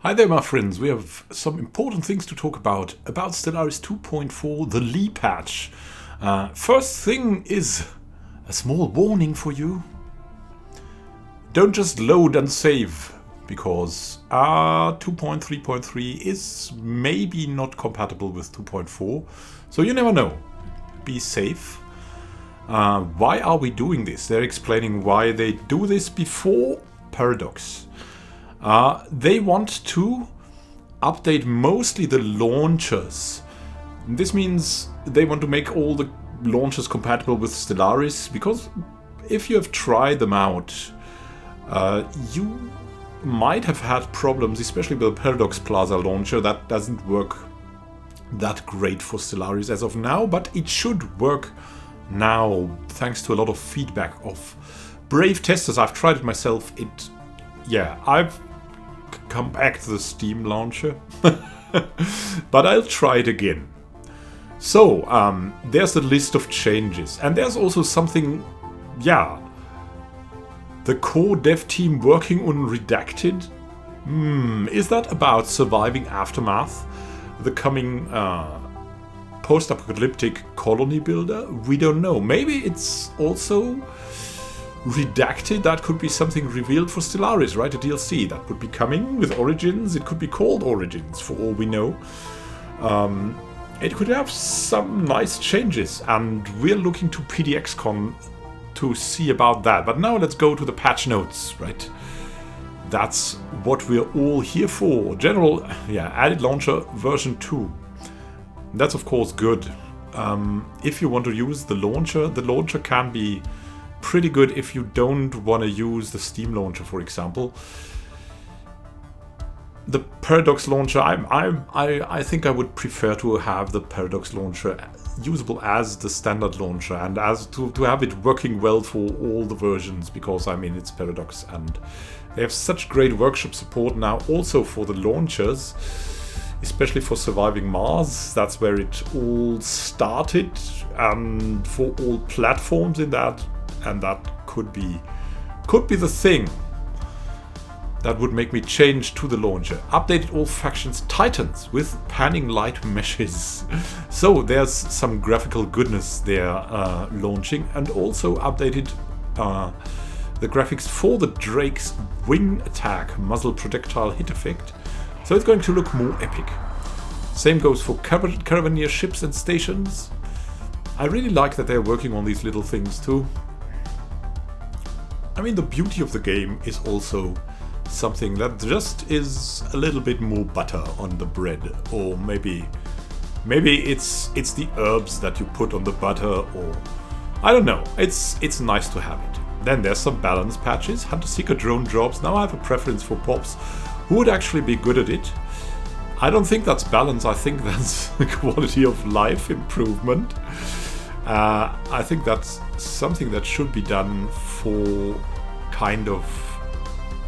Hi there, my friends. We have some important things to talk about Stellaris 2.4, the Lee patch. First thing is a small warning for you. Don't just load and save, because 2.3.3 is maybe not compatible with 2.4, so you never know. Be safe. Why are we doing this? They're explaining why they do this before Paradox. They want to update mostly the launchers. This means they want to make all the launchers compatible with Stellaris, because if you have tried them out, you might have had problems, especially with the Paradox Plaza launcher. That doesn't work that great for Stellaris as of now, but it should work now, thanks to a lot of feedback of brave testers. I've tried it myself. I've come back to the Steam launcher, but I'll try it again. So, there's a list of changes, and there's also something, the core dev team working on Redacted. Is that about surviving Aftermath, the coming post-apocalyptic colony builder? We don't know. Maybe it's also Redacted. That could be something revealed for Stellaris, right? A DLC that would be coming with Origins. It could be called Origins, for all we know. It could have some nice changes, and we're looking to PDXCON to see about that. But now let's go to the patch notes, right? That's what we're all here for. General, added launcher version 2. That's of course good. If you want to use the launcher can be pretty good if you don't want to use the Steam launcher, for example. The Paradox launcher, I think I would prefer to have the Paradox launcher usable as the standard launcher, and as to have it working well for all the versions, because I mean it's Paradox and they have such great workshop support now also for the launchers, especially for Surviving Mars. That's where it all started, and for all platforms in that. And that could be the thing that would make me change to the launcher. Updated all factions Titans with panning light meshes. So there's some graphical goodness there launching, and also updated the graphics for the Drake's wing attack muzzle projectile hit effect. So it's going to look more epic. Same goes for Caravaneer ships and stations. I really like that they're working on these little things too. I mean, the beauty of the game is also something that just is a little bit more butter on the bread, or maybe it's the herbs that you put on the butter, or I don't know. It's nice to have it. Then there's some balance patches. Hunter Seeker drone drops. Now I have a preference for pops. Who would actually be good at it? I don't think that's balance. I think that's the quality of life improvement. I think that's something that should be done for kind of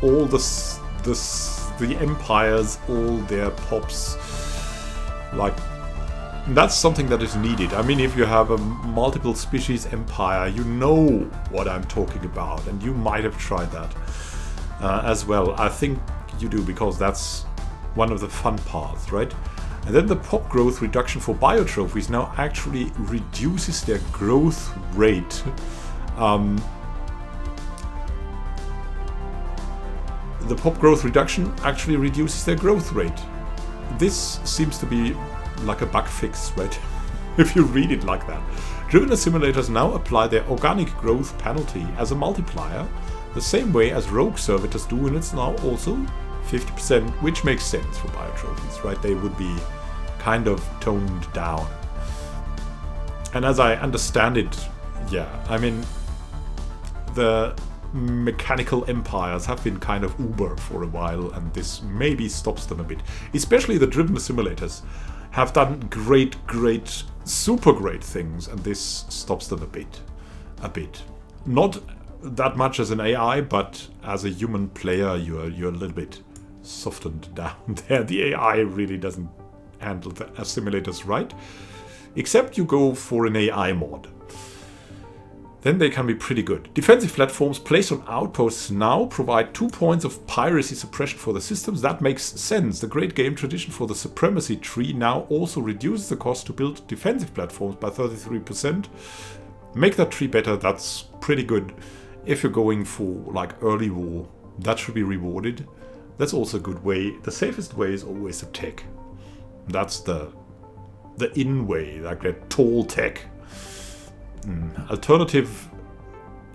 all the empires, all their pops. Like, that's something that is needed. I mean, if you have a multiple species empire, you know what I'm talking about, and you might have tried that as well. I think you do, because that's one of the fun parts, right? And then the pop growth reduction for biotrophies now actually reduces their growth rate. The pop growth reduction actually reduces their growth rate. This seems to be like a bug fix, right? If you read it like that. Driven simulators now apply their organic growth penalty as a multiplier, the same way as rogue servitors do, and it's now also 50%, which makes sense for biotrophies, right? They would be kind of toned down. And as I understand it, I mean, the mechanical empires have been kind of uber for a while, and this maybe stops them a bit. Especially the driven simulators have done great, super great things, and this stops them a bit. Not that much as an AI, but as a human player, you're a little bit softened down there. The AI really doesn't handle the simulators right, except you go for an AI mod. then they can be pretty good. Defensive platforms placed on outposts now provide 2 points of piracy suppression for the systems. That makes sense. The great game tradition for the supremacy tree now also reduces the cost to build defensive platforms by 33%. Make that tree better. That's pretty good. If you're going for like early war, that should be rewarded. That's also a good way. The safest way is always the tech. That's the in way, like the tall tech. Alternative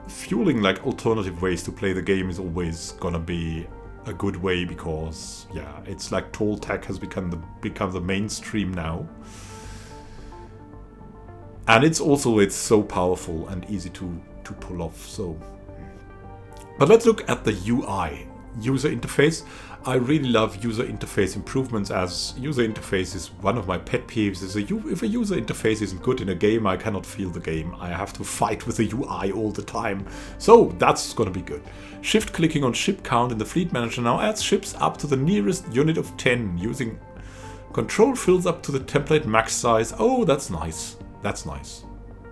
fueling, like alternative ways to play the game, is always gonna be a good way, because yeah, it's like tall tech has become the mainstream now, and it's so powerful and easy to pull off. So, but let's look at the UI, user interface. I really love user interface improvements, as user interface is one of my pet peeves. If a user interface isn't good in a game, I cannot feel the game. I have to fight with the UI all the time. So that's gonna be good. Shift clicking on ship count in the fleet manager now adds ships up to the nearest unit of 10. Using control fills up to the template max size. Oh, that's nice. That's nice.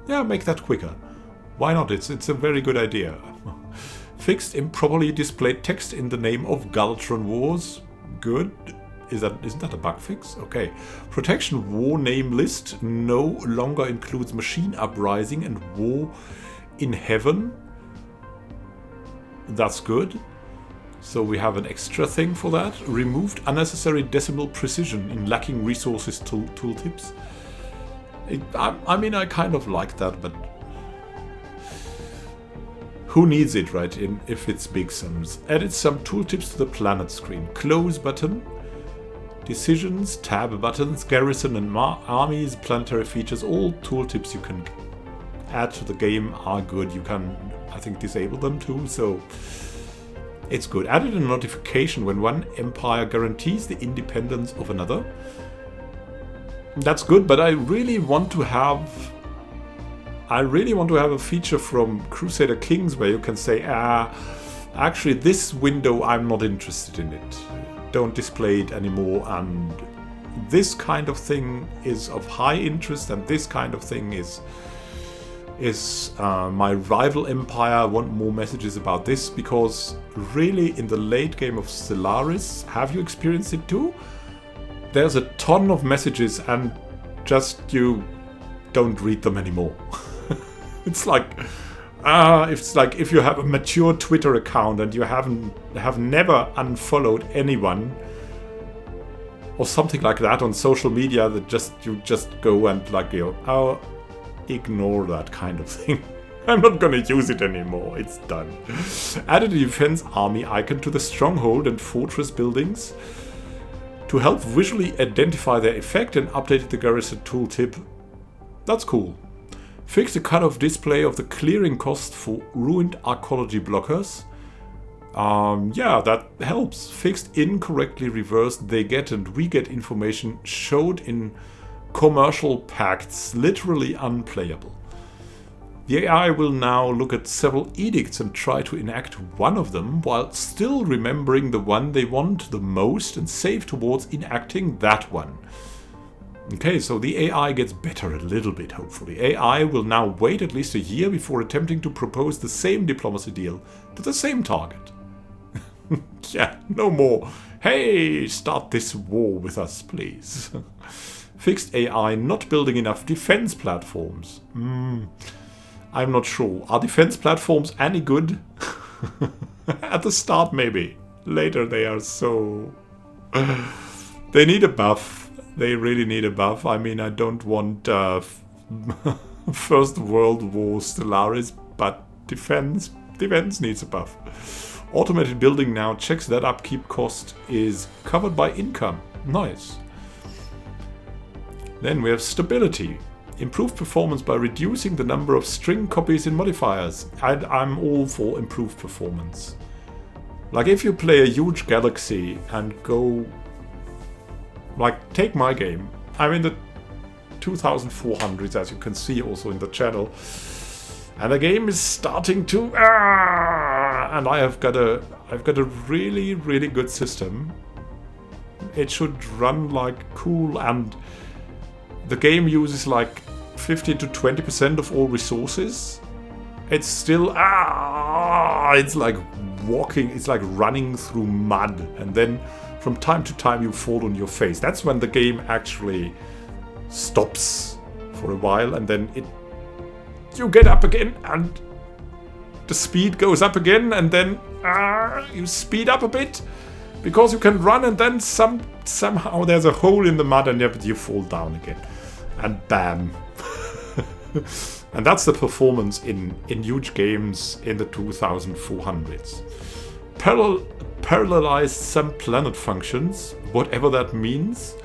Yeah, make that quicker. Why not? It's a very good idea. Fixed improperly displayed text in the name of Galtron Wars. Good. Isn't that a bug fix? Okay. Protection war name list no longer includes Machine Uprising and War in Heaven. That's good. So we have an extra thing for that. Removed unnecessary decimal precision in lacking resources tooltips. I mean, I kind of like that, but who needs it, right? If it's big sums. Added some tooltips to the planet screen. Close button, decisions, tab buttons, garrison and armies, planetary features. All tooltips you can add to the game are good. You can, I think, disable them too. So it's good. Added a notification when one empire guarantees the independence of another. That's good, but I really want to have a feature from Crusader Kings where you can say, actually this window I'm not interested in it. Don't display it anymore, and this kind of thing is of high interest, and this kind of thing is my rival empire. I want more messages about this, because really in the late game of Stellaris, have you experienced it too? There's a ton of messages and just you don't read them anymore. It's like if you have a mature Twitter account and you have never unfollowed anyone or something like that on social media, that you just go and ignore that kind of thing. I'm not gonna use it anymore. It's done. Added a defense army icon to the stronghold and fortress buildings to help visually identify their effect, and updated the garrison tooltip. That's cool. Fix the cutoff display of the clearing cost for ruined archaeology blockers. Yeah, that helps. Fixed incorrectly reversed they get and we get information showed in commercial pacts, literally unplayable. The AI will now look at several edicts and try to enact one of them while still remembering the one they want the most and save towards enacting that one. Okay, so the AI gets better a little bit, hopefully. AI will now wait at least a year before attempting to propose the same diplomacy deal to the same target. Yeah, no more. Hey, start this war with us, please. Fixed AI not building enough defense platforms. I'm not sure. Are defense platforms any good? At the start, maybe. Later, they are so... They need a buff. They really need a buff. I mean, I don't want First World War Stellaris, but defense needs a buff. Automated building now checks that upkeep cost is covered by income. Nice. Then we have stability. Improved performance by reducing the number of string copies in modifiers. I'm all for improved performance. Like if you play a huge galaxy and go... Like, take my game. I'm in the 2400s, as you can see also in the channel. And the game is starting to... and I've got a really, really good system. It should run like cool, and the game uses like 15 to 20% of all resources. It's still, it's like walking, it's like running through mud, and then from time to time you fall on your face. That's when the game actually stops for a while, and then you get up again, and the speed goes up again, and then you speed up a bit because you can run, and then somehow there's a hole in the mud, and you fall down again, and bam. And that's the performance in huge games in the 2400s. Parallelized some planet functions, whatever that means.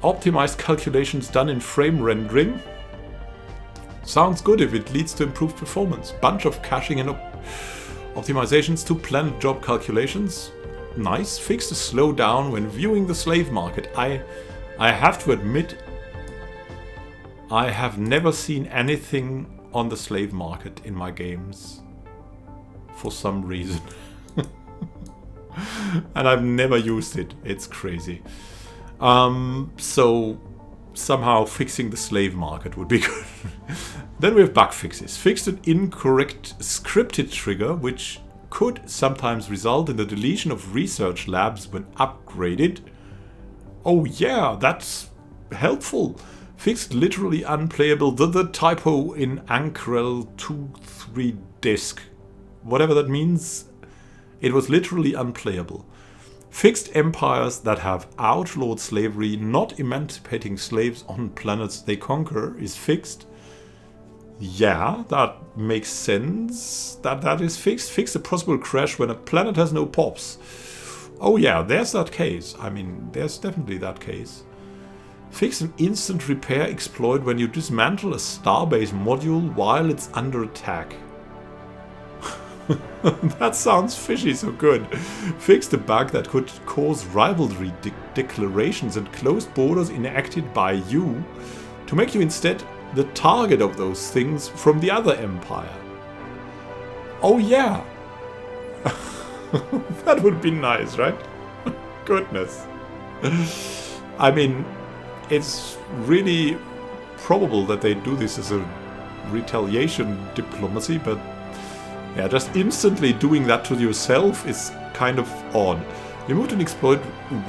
Optimized calculations done in frame rendering. Sounds good if it leads to improved performance. Bunch of caching and optimizations to planet job calculations. Nice. Fixed the slowdown when viewing the slave market. I have to admit, I have never seen anything on the slave market in my games. For some reason. And I've never used it. It's crazy. So somehow fixing the slave market would be good. Then we have bug fixes. Fixed an incorrect scripted trigger, which could sometimes result in the deletion of research labs when upgraded. Oh yeah, that's helpful. Fixed literally unplayable the typo in Ankrel 2.3 disk. Whatever that means, it was literally unplayable. Fixed empires that have outlawed slavery, not emancipating slaves on planets they conquer, is fixed. Yeah, that makes sense. That is fixed. Fixed a possible crash when a planet has no pops. Oh yeah, there's that case. I mean, there's definitely that case. Fix an instant repair exploit when you dismantle a starbase module while it's under attack. That sounds fishy so good. Fix the bug that could cause rivalry declarations and closed borders enacted by you to make you instead the target of those things from the other empire. Oh yeah. That would be nice, right? Goodness. I mean, it's really probable that they do this as a retaliation diplomacy, but yeah, just instantly doing that to yourself is kind of odd. Removed an exploit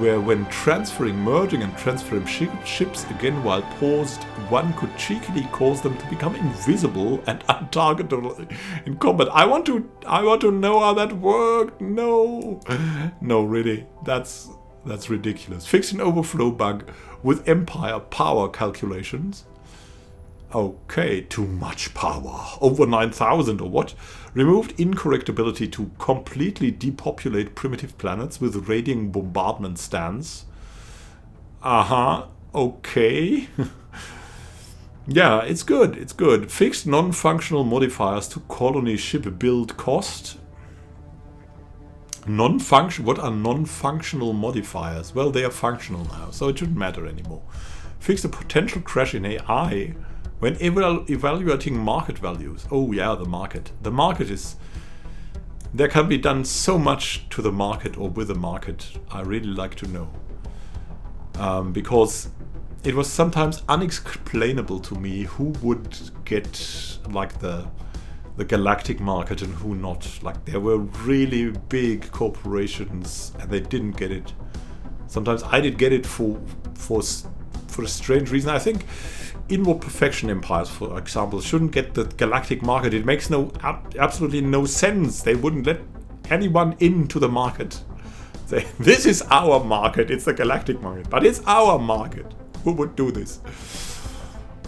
where when transferring, merging and transferring ships again while paused, one could cheekily cause them to become invisible and untargetable in combat. I want to know how that worked. No, really, that's ridiculous. Fixed an overflow bug with empire power calculations. Okay, too much power. Over 9,000 or what? Removed incorrect ability to completely depopulate primitive planets with radiant bombardment stance. Okay. Yeah, it's good, it's good. Fixed non-functional modifiers to colony ship build cost. What are non-functional modifiers? Well, they are functional now, so it shouldn't matter anymore. Fixed a potential crash in AI when evaluating market values. Oh yeah, the market. The market is... There can be done so much to the market or with the market. I really like to know. Because it was sometimes unexplainable to me who would get like the galactic market and who not. Like there were really big corporations and they didn't get it. Sometimes I did get it for a strange reason. I think inward perfection empires, for example, shouldn't get the galactic market. It makes absolutely no sense. They wouldn't let anyone into the market. This is our market. It's the galactic market, but it's our market. Who would do this?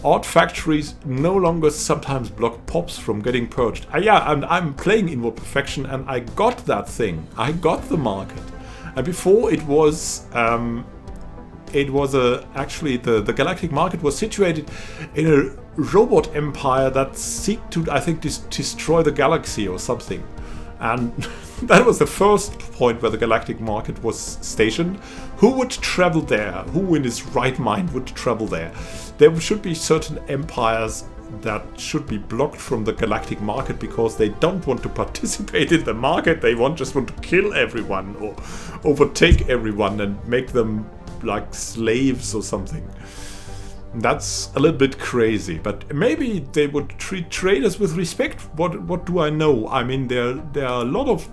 Odd factories no longer sometimes block pops from getting purged. Yeah, and I'm playing inward perfection, and I got that thing. I got the market, and before it was. Actually the galactic market was situated in a robot empire that seek to, I think, destroy the galaxy or something. And that was the first point where the galactic market was stationed. Who would travel there? Who in his right mind would travel there? There should be certain empires that should be blocked from the galactic market because they don't want to participate in the market. They just want to kill everyone or overtake everyone and make them like slaves or something. That's a little bit crazy, but maybe they would treat traders with respect. What do I know? I mean, there are a lot of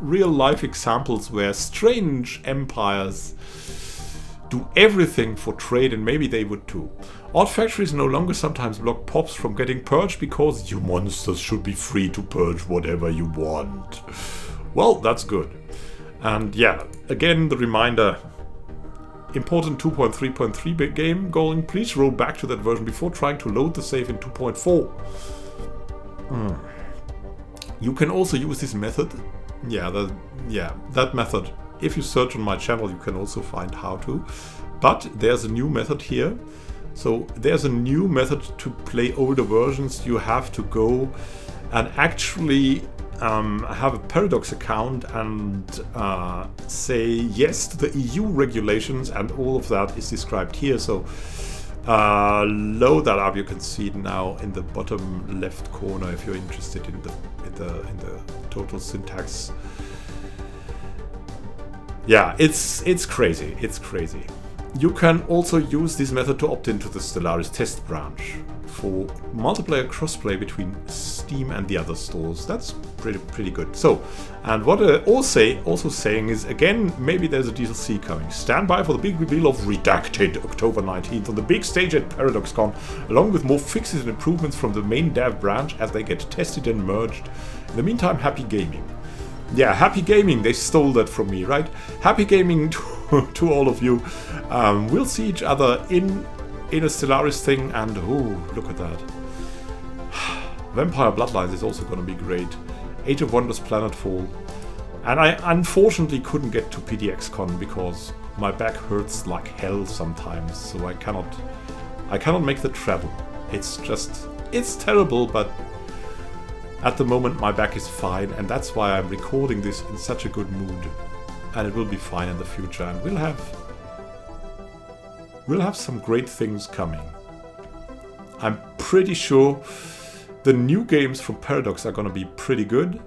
real-life examples where strange empires do everything for trade, and maybe they would too. Odd factories no longer sometimes block pops from getting purged because you monsters should be free to purge whatever you want. Well, that's good. And yeah, again, the reminder, important 2.3.3 game going, please roll back to that version before trying to load the save in 2.4. You can also use this method. That method. If you search on my channel, you can also find how to. But there's a new method here. So there's a new method to play older versions. You have to go and actually have a Paradox account and say yes to the EU regulations, and all of that is described here. So load that up. You can see it now in the bottom left corner if you're interested in the total syntax. Yeah, it's crazy. It's crazy. You can also use this method to opt into the Stellaris test branch for multiplayer crossplay between Steam and the other stores. That's pretty good. So, and what I also saying is, again, maybe there's a DLC coming. Stand by for the big reveal of Redacted, October 19th, on the big stage at PDXCON, along with more fixes and improvements from the main dev branch as they get tested and merged. In the meantime, happy gaming. Yeah, happy gaming. They stole that from me, right? Happy gaming to all of you. We'll see each other in a Stellaris thing, and oh, look at that. Vampire Bloodlines is also going to be great. Age of Wonders Planetfall. And I unfortunately couldn't get to PDXCON because my back hurts like hell sometimes, so I cannot make the travel. It's terrible, but at the moment my back is fine, and that's why I'm recording this in such a good mood. And it will be fine in the future, and we'll have some great things coming. I'm pretty sure the new games from Paradox are gonna be pretty good.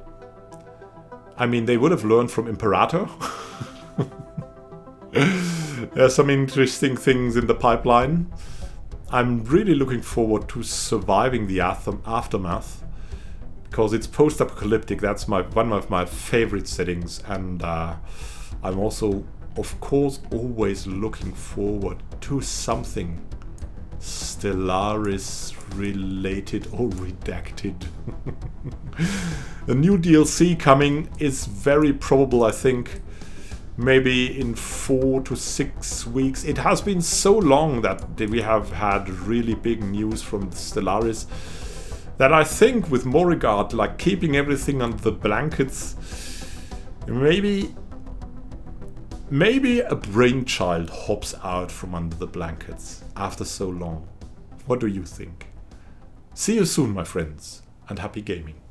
I mean, they would have learned from Imperator. There's some interesting things in the pipeline. I'm really looking forward to surviving the aftermath, because it's post-apocalyptic. That's one of my favorite settings, and I'm also, of course, always looking forward to something Stellaris related or redacted. The new DLC coming is very probable, I think, maybe in 4 to 6 weeks. It has been so long that we have had really big news from Stellaris that I think, with more regard, like keeping everything under the blankets, maybe a brainchild hops out from under the blankets after so long. What do you think? See you soon, my friends, and happy gaming.